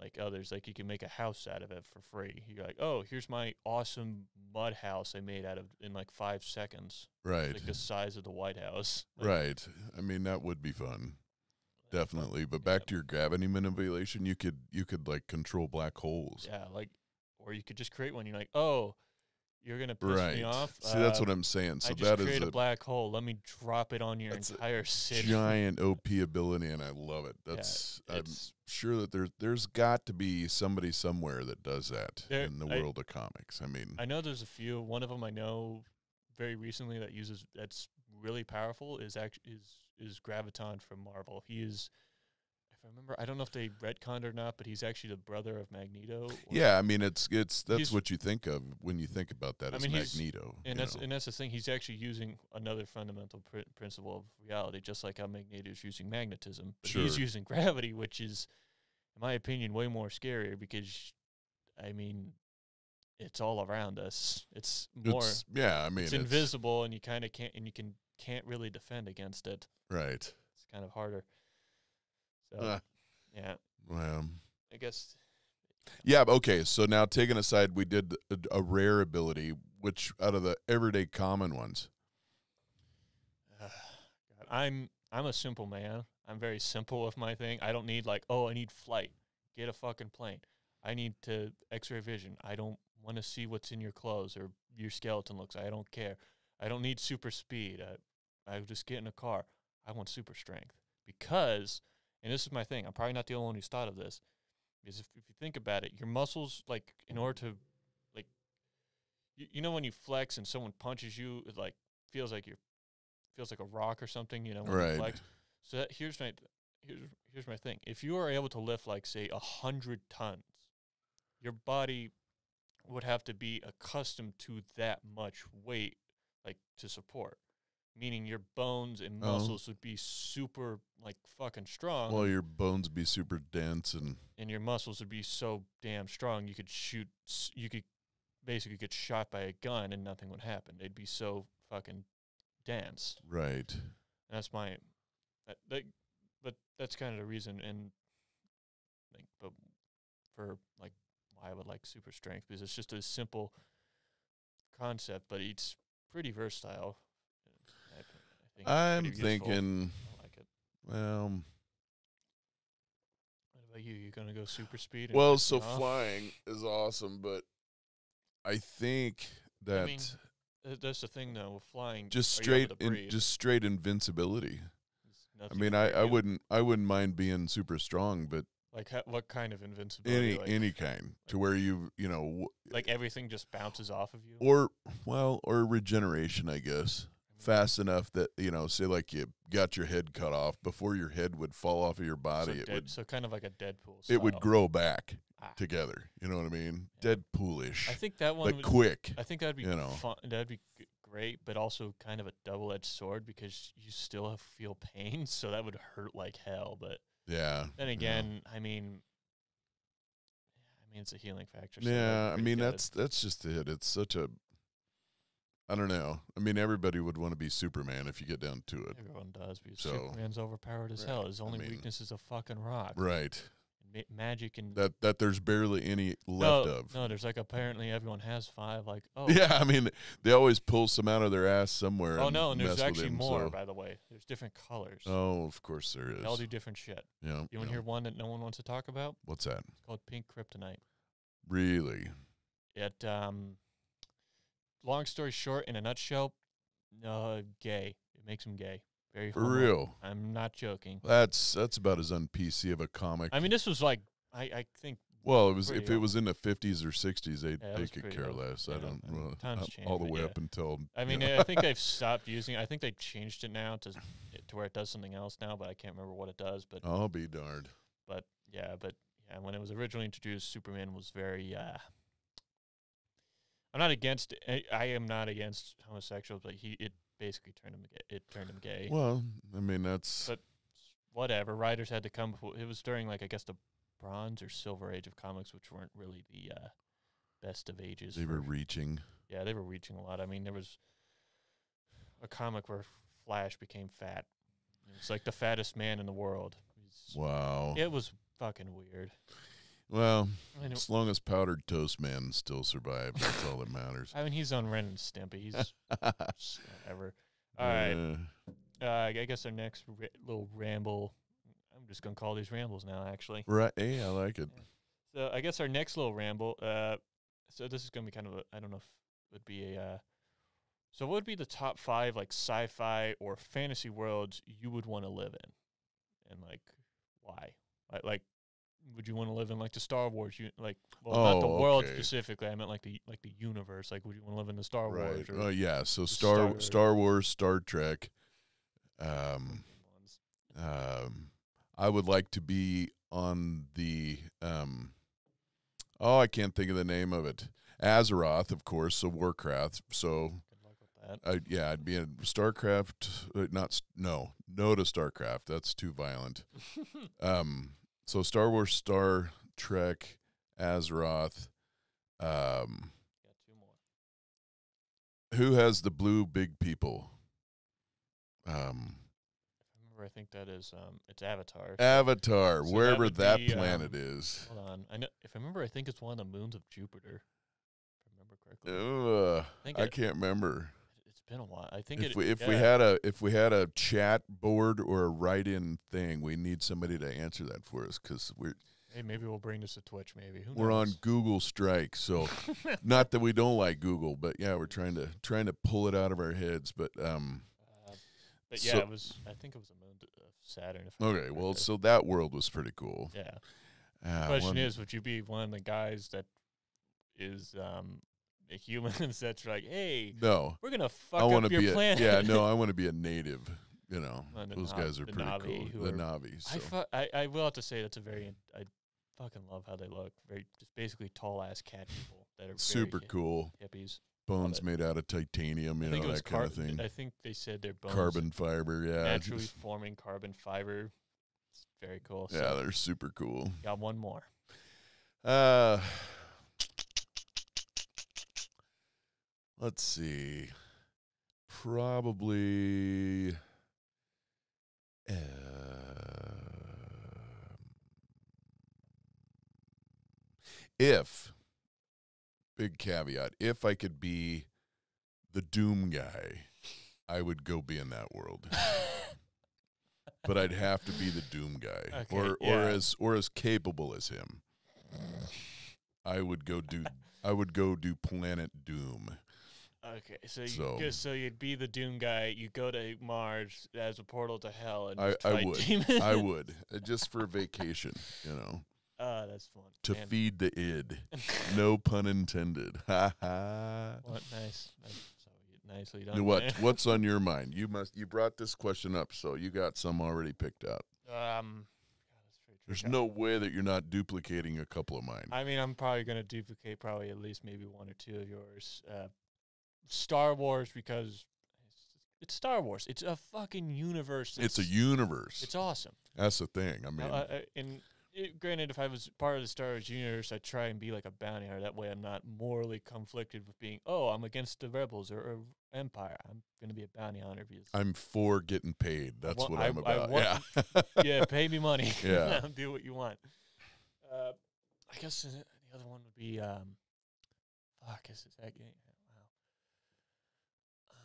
[SPEAKER 1] like others. Like you can make a house out of it for free. You're like, oh, here's my awesome mud house I made in like 5 seconds.
[SPEAKER 2] Right.
[SPEAKER 1] It's like the size of the White House. Like,
[SPEAKER 2] right. I mean, that would be fun. Definitely. But back to your gravity manipulation, you could like control black holes.
[SPEAKER 1] Yeah, like, or you could just create one. You're like, oh, you're gonna piss me off.
[SPEAKER 2] See, that's what I'm saying. So
[SPEAKER 1] I just create a black hole. Let me drop it on your entire city.
[SPEAKER 2] Giant OP ability, and I love it. I'm sure that there's got to be somebody somewhere that does that in the world of comics. I mean,
[SPEAKER 1] I know there's a few. One of them I know very recently that's really powerful is Graviton from Marvel. He is, if I remember, I don't know if they retconned or not, but he's actually the brother of Magneto.
[SPEAKER 2] Yeah, I mean that's what you think of when you think about that. As Magneto,
[SPEAKER 1] and that's the thing. He's actually using another fundamental principle of reality, just like how Magneto is using magnetism, but he's using gravity, which is, in my opinion, way more scarier because, I mean, it's all around us. It's more. It's invisible, and you kind of can't really defend against it.
[SPEAKER 2] Right.
[SPEAKER 1] It's kind of harder. So, yeah.
[SPEAKER 2] Well,
[SPEAKER 1] I guess.
[SPEAKER 2] Yeah. Okay. So now, taking aside, we did a rare ability, which out of the everyday common ones.
[SPEAKER 1] God, I'm a simple man. I'm very simple with my thing. I don't need I need flight. Get a fucking plane. I need to X-ray vision. I don't want to see what's in your clothes or your skeleton looks. I don't care. I don't need super speed. I just get in a car. I want super strength because, and this is my thing, I'm probably not the only one who's thought of this, because if you think about it, your muscles, like, in order to, like, you know when you flex and someone punches you, it, like, feels like a rock or something, when you flex. So here's my thing. If you are able to lift, like, say, 100 tons, your body would have to be accustomed to that much weight, like, to support. Meaning your bones and muscles would be super, like, fucking strong.
[SPEAKER 2] Well, your bones would be super dense and
[SPEAKER 1] your muscles would be so damn strong you could basically get shot by a gun and nothing would happen. They'd be so fucking dense.
[SPEAKER 2] Right.
[SPEAKER 1] And that's but that's kind of the reason, and like, but for like why I would like super strength, because it's just a simple concept, but it's pretty versatile.
[SPEAKER 2] I'm thinking,
[SPEAKER 1] I like it.
[SPEAKER 2] Well,
[SPEAKER 1] what about you? You gonna go super speed?
[SPEAKER 2] Well, so flying is awesome, but I think that
[SPEAKER 1] that's the thing though. With flying,
[SPEAKER 2] just straight invincibility. I mean, I wouldn't mind being super strong, but
[SPEAKER 1] like what kind of invincibility?
[SPEAKER 2] Any kind, to where
[SPEAKER 1] like everything just bounces off of you,
[SPEAKER 2] or regeneration, I guess. Fast enough that, say like you got your head cut off, before your head would fall off of your body,
[SPEAKER 1] so kind of like a Deadpool style.
[SPEAKER 2] It would grow back together. You know what I mean? Yeah. Deadpoolish.
[SPEAKER 1] I think that one
[SPEAKER 2] quick.
[SPEAKER 1] I think that'd be fun. That'd be great, but also kind of a double-edged sword because you still feel pain, so that would hurt like hell. But
[SPEAKER 2] yeah.
[SPEAKER 1] Then again, I mean, it's a healing factor. So
[SPEAKER 2] yeah, I mean that's just it. It's such a, I don't know. I mean, everybody would want to be Superman if you get down to it.
[SPEAKER 1] Everyone does, because Superman's overpowered as hell. His only weakness is a fucking rock.
[SPEAKER 2] Right.
[SPEAKER 1] Magic and
[SPEAKER 2] that there's barely any left of.
[SPEAKER 1] No, there's like apparently everyone has 5. Like,
[SPEAKER 2] yeah, I mean they always pull some out of their ass somewhere.
[SPEAKER 1] Oh no, and there's actually more. By the way, there's different colors.
[SPEAKER 2] Oh, of course there is.
[SPEAKER 1] They all do different shit.
[SPEAKER 2] Yeah.
[SPEAKER 1] You want to hear one that no one wants to talk about?
[SPEAKER 2] What's that?
[SPEAKER 1] It's called pink kryptonite.
[SPEAKER 2] Really?
[SPEAKER 1] It long story short, in a nutshell, gay. It makes him gay. Very
[SPEAKER 2] for real.
[SPEAKER 1] I'm not joking.
[SPEAKER 2] That's about as un-PC of a comic.
[SPEAKER 1] I mean, this was like I think
[SPEAKER 2] Well, it was
[SPEAKER 1] Pretty
[SPEAKER 2] if it
[SPEAKER 1] old.
[SPEAKER 2] was in the 50s or 60s,
[SPEAKER 1] Yeah, it
[SPEAKER 2] they
[SPEAKER 1] was
[SPEAKER 2] could
[SPEAKER 1] pretty
[SPEAKER 2] care
[SPEAKER 1] old.
[SPEAKER 2] less.
[SPEAKER 1] Yeah,
[SPEAKER 2] I don't.
[SPEAKER 1] I mean,
[SPEAKER 2] Well,
[SPEAKER 1] times change,
[SPEAKER 2] all the
[SPEAKER 1] but
[SPEAKER 2] way
[SPEAKER 1] yeah.
[SPEAKER 2] up until.
[SPEAKER 1] I mean, I think they've stopped using. I think they changed it now to where it does something else now, but I can't remember what it does. But
[SPEAKER 2] I'll be darned.
[SPEAKER 1] but yeah, when it was originally introduced, Superman was very. I'm not against. I am not against homosexuals, but it basically turned him. It turned him gay.
[SPEAKER 2] Well, I mean that's.
[SPEAKER 1] But whatever. Writers had to come. It was during I guess the Bronze or Silver Age of comics, which weren't really the best of ages.
[SPEAKER 2] They were reaching.
[SPEAKER 1] Yeah, they were reaching a lot. I mean, there was a comic where Flash became fat. It's like the fattest man in the world.
[SPEAKER 2] Wow.
[SPEAKER 1] It was fucking weird.
[SPEAKER 2] Well, as long as Powdered Toast Man still survived, that's all that matters.
[SPEAKER 1] I mean, he's on Ren and Stimpy. He's whatever. All right. I guess our next little ramble. I'm just gonna call these rambles now. Actually.
[SPEAKER 2] Right. Hey, I like it.
[SPEAKER 1] So I guess our next little ramble. So this is gonna be kind of I don't know if it would be a. So what would be the top 5 sci-fi or fantasy worlds you would want to live in, and why? Like would you want to live in the Star Wars? Not the world specifically. I meant the universe. Would you want to live in the Star Wars?
[SPEAKER 2] Oh yeah. So
[SPEAKER 1] Star
[SPEAKER 2] Wars, Star Trek. I would like to be on the I can't think of the name of it. Azeroth, of course. So Warcraft. So.
[SPEAKER 1] Good luck with that.
[SPEAKER 2] I'd be in StarCraft. No to StarCraft. That's too violent. So Star Wars, Star Trek, Azeroth.
[SPEAKER 1] Got 2 more.
[SPEAKER 2] Who has the blue big people?
[SPEAKER 1] I think that is it's Avatar.
[SPEAKER 2] Avatar,
[SPEAKER 1] So
[SPEAKER 2] wherever that
[SPEAKER 1] be,
[SPEAKER 2] planet is.
[SPEAKER 1] Hold on, I know if I remember, I think it's one of the moons of Jupiter. If I remember correctly.
[SPEAKER 2] I can't remember.
[SPEAKER 1] It's been a while. I think
[SPEAKER 2] If we had a chat board or a write-in thing, we need somebody to answer that for us because
[SPEAKER 1] maybe we'll bring this to Twitch. Maybe
[SPEAKER 2] we're on Google strike. So not that we don't like Google, but yeah, we're trying to pull it out of our heads. But
[SPEAKER 1] But yeah, I think it was a moon of Saturn.
[SPEAKER 2] Okay, well, so that world was pretty cool.
[SPEAKER 1] Yeah. The question is, would you be one of the guys that is a human that's like, hey,
[SPEAKER 2] no,
[SPEAKER 1] we're gonna fuck up your planet?
[SPEAKER 2] Yeah, no, I want to be a native. You know, those guys are pretty
[SPEAKER 1] Navi,
[SPEAKER 2] cool. The Navi. So.
[SPEAKER 1] I will have to say that's I fucking love how they look. Very just basically tall ass cat people that are
[SPEAKER 2] super
[SPEAKER 1] very
[SPEAKER 2] cool.
[SPEAKER 1] Hippies.
[SPEAKER 2] Bones made out of titanium, that kind of thing.
[SPEAKER 1] I think they said their bones
[SPEAKER 2] carbon fiber, yeah.
[SPEAKER 1] Naturally forming carbon fiber. It's very cool.
[SPEAKER 2] Yeah, so they're super cool.
[SPEAKER 1] Got one more.
[SPEAKER 2] Let's see. Probably if big caveat, if I could be the Doom guy, I would go be in that world. But I'd have to be the Doom guy,
[SPEAKER 1] okay,
[SPEAKER 2] or as capable as him. I would go do Planet Doom.
[SPEAKER 1] Okay, so you'd be the Doom guy. You go to Mars as a portal to hell, and
[SPEAKER 2] I would.
[SPEAKER 1] demons.
[SPEAKER 2] I would just for a vacation,
[SPEAKER 1] that's fun.
[SPEAKER 2] To feed the id. No pun intended. Ha ha.
[SPEAKER 1] What nice. Nicely done.
[SPEAKER 2] What's on your mind? You brought this question up, so you got some already picked out. There's no way that you're not duplicating a couple of mine.
[SPEAKER 1] I mean, I'm probably going to duplicate at least maybe 1 or 2 of yours. Star Wars, because it's Star Wars. It's a fucking universe.
[SPEAKER 2] It's a universe.
[SPEAKER 1] It's awesome.
[SPEAKER 2] That's the thing. I mean,
[SPEAKER 1] granted, if I was part of the Star Wars universe, I'd try and be like a bounty hunter. That way I'm not morally conflicted with being, I'm against the rebels or Empire. I'm going to be a bounty hunter. Because
[SPEAKER 2] I'm for getting paid. That's what I'm about.
[SPEAKER 1] Yeah, pay me money.
[SPEAKER 2] Yeah.
[SPEAKER 1] Do what you want. I guess the other one would be, is that game? Wow.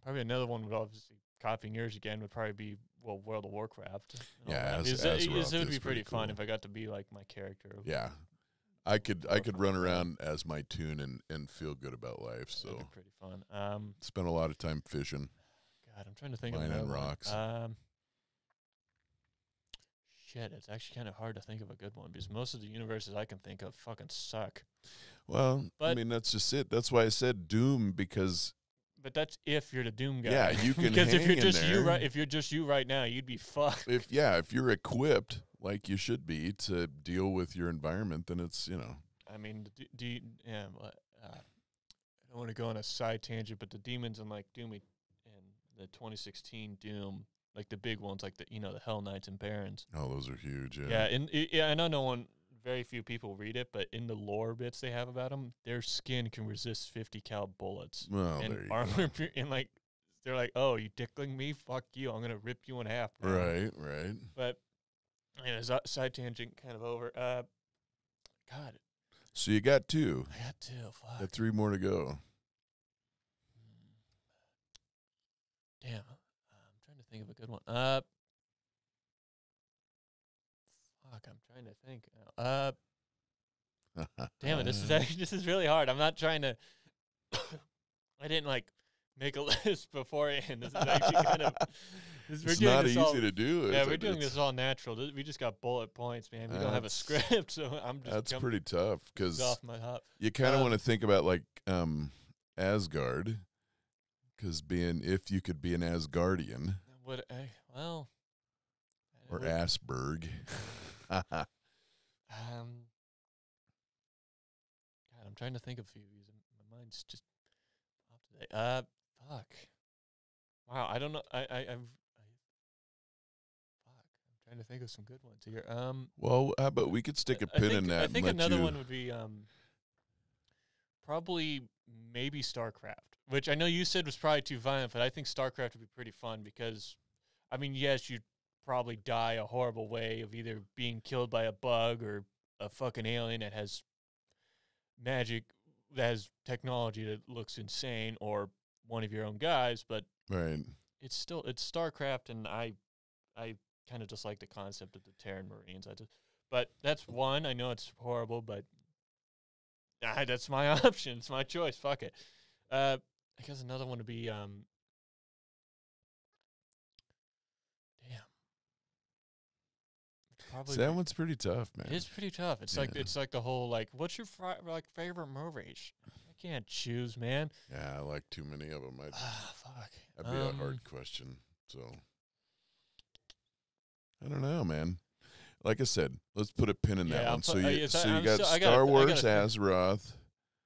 [SPEAKER 1] Probably another one would obviously, copying yours again, would probably be, World of Warcraft.
[SPEAKER 2] Yeah,
[SPEAKER 1] it would be pretty fun if I got to be like my character.
[SPEAKER 2] Yeah. I could run around as my tune and feel good about life. So
[SPEAKER 1] that'd be pretty fun.
[SPEAKER 2] Spent a lot of time fishing.
[SPEAKER 1] God, I'm trying to think of
[SPEAKER 2] mining rocks.
[SPEAKER 1] shit, it's actually kind of hard to think of a good one because most of the universes I can think of fucking suck.
[SPEAKER 2] Well,
[SPEAKER 1] But,
[SPEAKER 2] I mean, that's just it. That's why I said Doom, because
[SPEAKER 1] but that's if you're the Doom guy.
[SPEAKER 2] yeah, you can
[SPEAKER 1] because if
[SPEAKER 2] hang
[SPEAKER 1] you're
[SPEAKER 2] in
[SPEAKER 1] just you
[SPEAKER 2] there.
[SPEAKER 1] right, if you're just you right now, you'd be fucked.
[SPEAKER 2] If you're equipped like you should be to deal with your environment, then it's, you know.
[SPEAKER 1] I mean, I don't want to go on a side tangent, but the demons in like Doom and the 2016 Doom, like the big ones, like the the Hell Knights and Barons.
[SPEAKER 2] Oh, those are huge.
[SPEAKER 1] Yeah, and I know very few people read it, but in the lore bits they have about them, their skin can resist 50 cal bullets.
[SPEAKER 2] Well,
[SPEAKER 1] and
[SPEAKER 2] there you
[SPEAKER 1] armor, and like they're like, oh, you tickling me? Fuck you! I'm gonna rip you in half.
[SPEAKER 2] go.
[SPEAKER 1] Bro.
[SPEAKER 2] Right.
[SPEAKER 1] But side tangent kind of over. God,
[SPEAKER 2] So you got 2.
[SPEAKER 1] I got 2. Fuck.
[SPEAKER 2] Got 3 more to go.
[SPEAKER 1] Damn. I'm trying to think of a good one. Fuck, I'm trying to think. Damn it, this is really hard. I'm not trying to I didn't like make a list beforehand. This is actually kind of
[SPEAKER 2] It's not easy to do.
[SPEAKER 1] Yeah, we're doing this all natural. We just got bullet points, man. We don't have a script, so I'm just
[SPEAKER 2] That's pretty tough because
[SPEAKER 1] off my hop.
[SPEAKER 2] you kind of want to think about like Asgard, because if you could be an Asgardian or Asperg.
[SPEAKER 1] God, I'm trying to think of a few of these. My mind's just off today. Fuck. Wow, I don't know. Fuck. I'm trying to think of some good ones here.
[SPEAKER 2] Well, how about we could stick a pin in that?
[SPEAKER 1] I think another one would be probably maybe StarCraft, which I know you said was probably too violent, but I think StarCraft would be pretty fun because, I mean, yes, you'd probably die a horrible way of either being killed by a bug or a fucking alien that has magic, that has technology that looks insane, or one of your own guys, but
[SPEAKER 2] right.
[SPEAKER 1] It's StarCraft, and I kind of just like the concept of the Terran Marines. But that's one. I know it's horrible, but that's my option. It's my choice. Fuck it. I guess another one would be damn.
[SPEAKER 2] So that one's pretty tough, man.
[SPEAKER 1] It is pretty tough. It's like the whole like, what's your favorite movies? I can't choose, man.
[SPEAKER 2] Yeah, I like too many of them.
[SPEAKER 1] Fuck.
[SPEAKER 2] That'd be a hard question. So I don't know, man. Like I said, let's put a pin in that one. So you got Star Wars, Azeroth.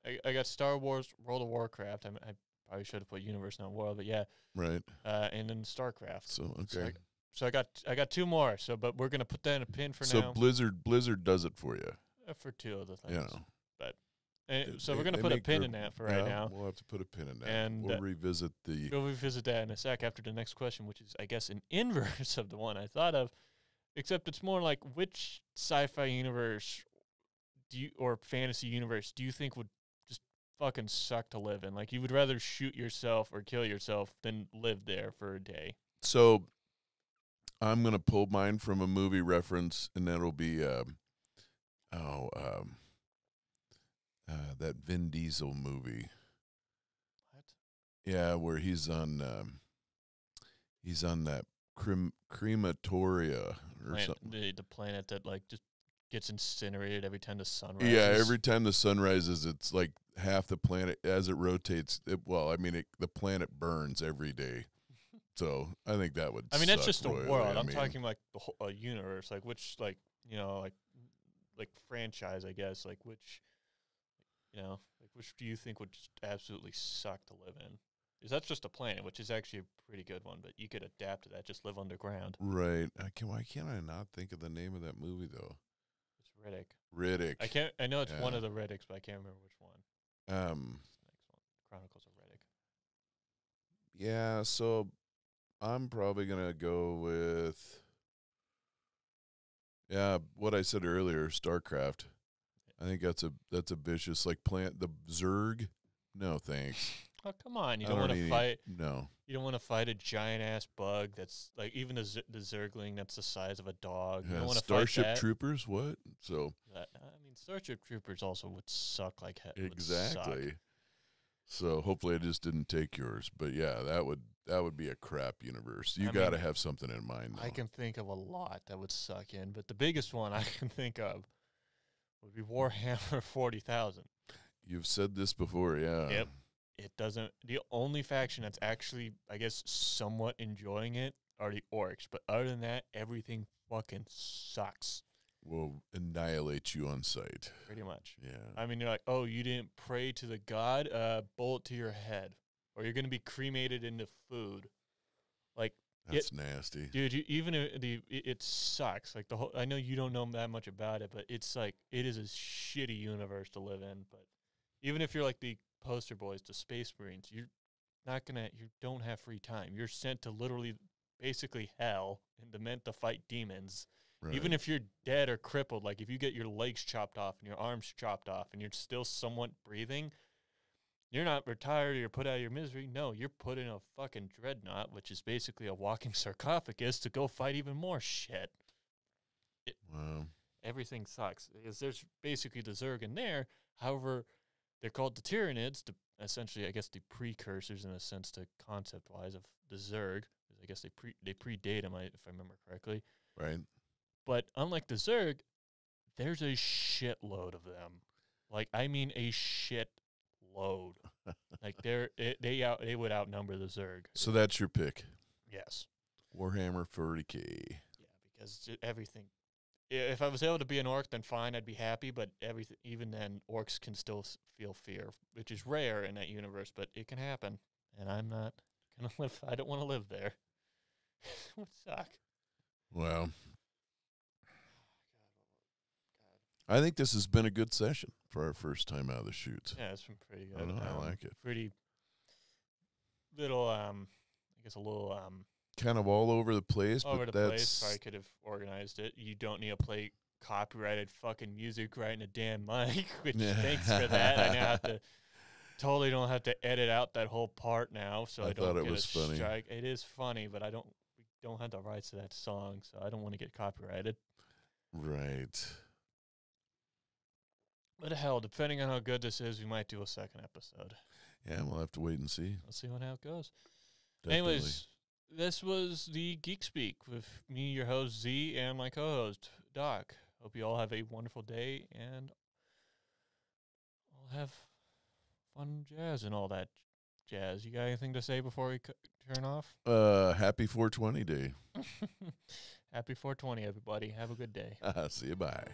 [SPEAKER 1] I got Star Wars, World of Warcraft. I probably should have put Universe, not World, but yeah.
[SPEAKER 2] Right.
[SPEAKER 1] And then StarCraft.
[SPEAKER 2] So okay.
[SPEAKER 1] So I got 2 more. So, but we're gonna put that in a pin for now.
[SPEAKER 2] So Blizzard does it for you.
[SPEAKER 1] For 2 of the things.
[SPEAKER 2] Yeah.
[SPEAKER 1] But so we're gonna put a pin in that for right now.
[SPEAKER 2] We'll have to put a pin in that,
[SPEAKER 1] and
[SPEAKER 2] we'll revisit
[SPEAKER 1] that in a sec after the next question, which is I guess an inverse of the one I thought of, except it's more like which sci-fi universe or fantasy universe do you think would just fucking suck to live in? Like you would rather shoot yourself or kill yourself than live there for a day.
[SPEAKER 2] So I'm going to pull mine from a movie reference, and that'll be that Vin Diesel movie.
[SPEAKER 1] What?
[SPEAKER 2] Yeah, where he's on that crematoria or something.
[SPEAKER 1] The planet that like just gets incinerated every time the sun rises.
[SPEAKER 2] Yeah, every time the sun rises, it's like half the planet as it rotates. The planet burns every day. So I think that would.
[SPEAKER 1] I mean, that's just the
[SPEAKER 2] royally.
[SPEAKER 1] world. I'm talking like the whole universe, like which, like like franchise, I guess. Like which, like which do you think would just absolutely suck to live in? Because that's just a planet, which is actually a pretty good one, but you could adapt to that. Just live underground.
[SPEAKER 2] Right. Why can't I not think of the name of that movie though?
[SPEAKER 1] It's Riddick.
[SPEAKER 2] Riddick.
[SPEAKER 1] I know it's one of the Riddicks, but I can't remember which one. Next one, Chronicles of Riddick.
[SPEAKER 2] Yeah. So I'm probably gonna go with what I said earlier, StarCraft. I think that's a vicious like plant. The Zerg. No thanks.
[SPEAKER 1] Oh come on! You don't want to fight.
[SPEAKER 2] No.
[SPEAKER 1] You don't want to fight a giant ass bug that's like even the Zergling that's the size of a dog. You don't want to
[SPEAKER 2] Starship
[SPEAKER 1] fight that.
[SPEAKER 2] Troopers. What? So.
[SPEAKER 1] I mean, Starship Troopers also would suck like hell.
[SPEAKER 2] Exactly. So hopefully I just didn't take yours. But yeah, that would be a crap universe. You got to have something in mind, though.
[SPEAKER 1] I can think of a lot that would suck in, but the biggest one I can think of would be Warhammer 40,000.
[SPEAKER 2] You've said this before, yeah.
[SPEAKER 1] Yep. It doesn't. The only faction that's actually, I guess, somewhat enjoying it are the orcs. But other than that, everything fucking sucks.
[SPEAKER 2] Will annihilate you on sight.
[SPEAKER 1] Pretty much.
[SPEAKER 2] Yeah.
[SPEAKER 1] I mean, you're like, oh, you didn't pray to the god? Bullet to your head. Or you're going to be cremated into food. Like,
[SPEAKER 2] that's nasty.
[SPEAKER 1] Dude, it sucks. Like, I know you don't know that much about it, but it's like, it is a shitty universe to live in. But even if you're like the poster boys to Space Marines, you don't have free time. You're sent to literally basically hell and meant to fight demons. Right. Even if you're dead or crippled, like if you get your legs chopped off and your arms chopped off and you're still somewhat breathing, you're not retired or you're put out of your misery. No, you're put in a fucking dreadnought, which is basically a walking sarcophagus, to go fight even more shit.
[SPEAKER 2] Wow.
[SPEAKER 1] Everything sucks. Because there's basically the Zerg in there. However, they're called the Tyranids, essentially, I guess, the precursors in a sense to concept-wise of the Zerg. I guess they predate them, if I remember correctly.
[SPEAKER 2] Right.
[SPEAKER 1] But unlike the Zerg, there's a shitload of them. Like, I mean a shitload. Like, they would outnumber the Zerg.
[SPEAKER 2] So that's your pick?
[SPEAKER 1] Yes.
[SPEAKER 2] Warhammer 40K.
[SPEAKER 1] Yeah, because everything. If I was able to be an orc, then fine, I'd be happy. But even then, orcs can still feel fear, which is rare in that universe, but it can happen. And I'm not gonna live. I don't want to live there. It would suck.
[SPEAKER 2] Well, I think this has been a good session for our first time out of the chutes.
[SPEAKER 1] Yeah, it's been pretty good.
[SPEAKER 2] I don't know, I like it.
[SPEAKER 1] Pretty little, I guess a little
[SPEAKER 2] kind of all over the place.
[SPEAKER 1] All over
[SPEAKER 2] but
[SPEAKER 1] the place. Probably could have organized it. You don't need to play copyrighted fucking music right in a damn mic, which thanks for that. I now have to totally don't have to edit out that whole part now, so I don't get a strike. It is funny, but we don't have the rights to that song, so I don't want to get copyrighted.
[SPEAKER 2] Right.
[SPEAKER 1] But hell, depending on how good this is, we might do a second episode.
[SPEAKER 2] Yeah, we'll have to wait and see.
[SPEAKER 1] We'll see how it goes.
[SPEAKER 2] Definitely.
[SPEAKER 1] Anyways, this was the Geek Speak with me, your host, Z, and my co-host, Doc. Hope you all have a wonderful day, and I'll have fun jazz and all that jazz. You got anything to say before we turn off?
[SPEAKER 2] Happy 420 day.
[SPEAKER 1] Happy 420, everybody. Have a good day.
[SPEAKER 2] See you. Bye.